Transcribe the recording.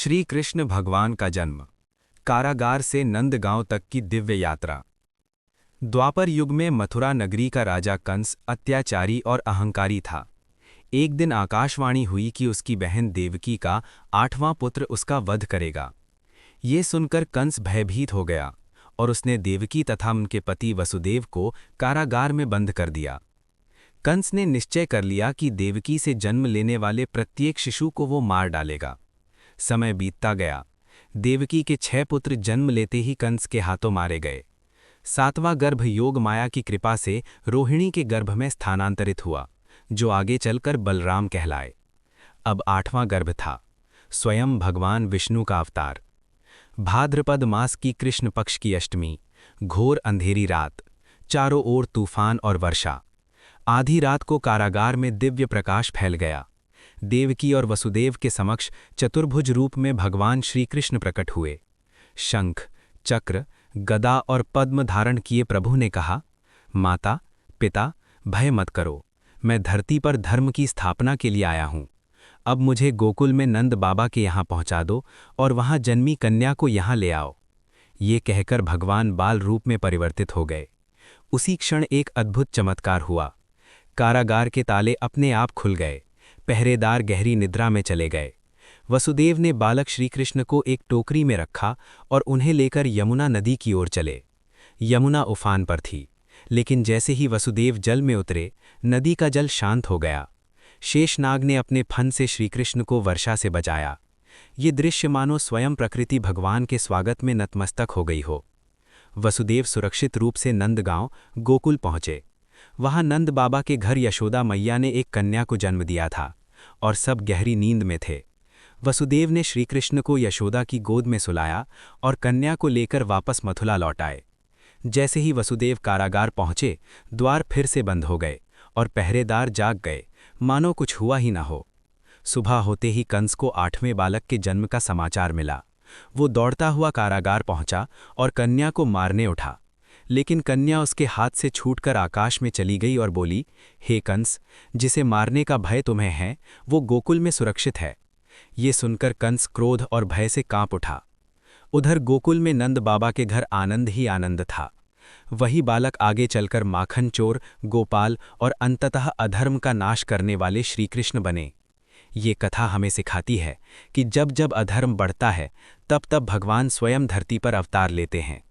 श्री कृष्ण भगवान का जन्म, कारागार से नंदगांव तक की दिव्य यात्रा। द्वापर युग में मथुरा नगरी का राजा कंस अत्याचारी और अहंकारी था। एक दिन आकाशवाणी हुई कि उसकी बहन देवकी का 8वां पुत्र उसका वध करेगा। ये सुनकर कंस भयभीत हो गया और उसने देवकी तथा उनके पति वसुदेव को कारागार में बंद कर दिया। कंस ने निश्चय कर लिया कि देवकी से जन्म लेने वाले प्रत्येक शिशु को वो मार डालेगा। समय बीतता गया। देवकी के 6 पुत्र जन्म लेते ही कंस के हाथों मारे गए। 7वां गर्भ योग माया की कृपा से रोहिणी के गर्भ में स्थानांतरित हुआ, जो आगे चलकर बलराम कहलाए। अब 8वां गर्भ था, स्वयं भगवान विष्णु का अवतार। भाद्रपद मास की कृष्ण पक्ष की अष्टमी, घोर अंधेरी रात, चारों ओर तूफान और वर्षा। आधी रात को कारागार में दिव्य प्रकाश फैल गया। देवकी और वसुदेव के समक्ष चतुर्भुज रूप में भगवान श्री कृष्ण प्रकट हुए। शंख, चक्र, गदा और पद्म धारण किए प्रभु ने कहा, माता, पिता, भय मत करो, मैं धरती पर धर्म की स्थापना के लिए आया हूँ। अब मुझे गोकुल में नंद बाबा के यहाँ पहुँचा दो और वहाँ जन्मी कन्या को यहाँ ले आओ। ये कहकर भगवान बाल रूप में परिवर्तित हो गए। उसी क्षण एक अद्भुत चमत्कार हुआ। कारागार के ताले अपने आप खुल गए। पहरेदार गहरी निद्रा में चले गए। वसुदेव ने बालक श्रीकृष्ण को एक टोकरी में रखा और उन्हें लेकर यमुना नदी की ओर चले। यमुना उफान पर थी, लेकिन जैसे ही वसुदेव जल में उतरे, नदी का जल शांत हो गया। शेषनाग ने अपने फन से श्रीकृष्ण को वर्षा से बचाया। ये दृश्य मानो स्वयं प्रकृति भगवान के स्वागत में नतमस्तक हो गई हो। वसुदेव सुरक्षित रूप से नंदगांव, गोकुल पहुंचे। वहां नंद बाबा के घर यशोदा मैया ने एक कन्या को जन्म दिया था और सब गहरी नींद में थे। वसुदेव ने श्रीकृष्ण को यशोदा की गोद में सुलाया और कन्या को लेकर वापस मथुरा लौट आए। जैसे ही वसुदेव कारागार पहुंचे, द्वार फिर से बंद हो गए और पहरेदार जाग गए, मानो कुछ हुआ ही ना हो। सुबह होते ही कंस को 8वें बालक के जन्म का समाचार मिला। वो दौड़ता हुआ कारागार पहुंचा और कन्या को मारने उठा, लेकिन कन्या उसके हाथ से छूटकर आकाश में चली गई और बोली, हे कंस, जिसे मारने का भय तुम्हें है, वो गोकुल में सुरक्षित है। ये सुनकर कंस क्रोध और भय से कांप उठा। उधर गोकुल में नंद बाबा के घर आनंद ही आनंद था। वही बालक आगे चलकर माखन चोर, गोपाल और अंततः अधर्म का नाश करने वाले श्रीकृष्ण बने। ये कथा हमें सिखाती है कि जब जब अधर्म बढ़ता है, तब तब भगवान स्वयं धरती पर अवतार लेते हैं।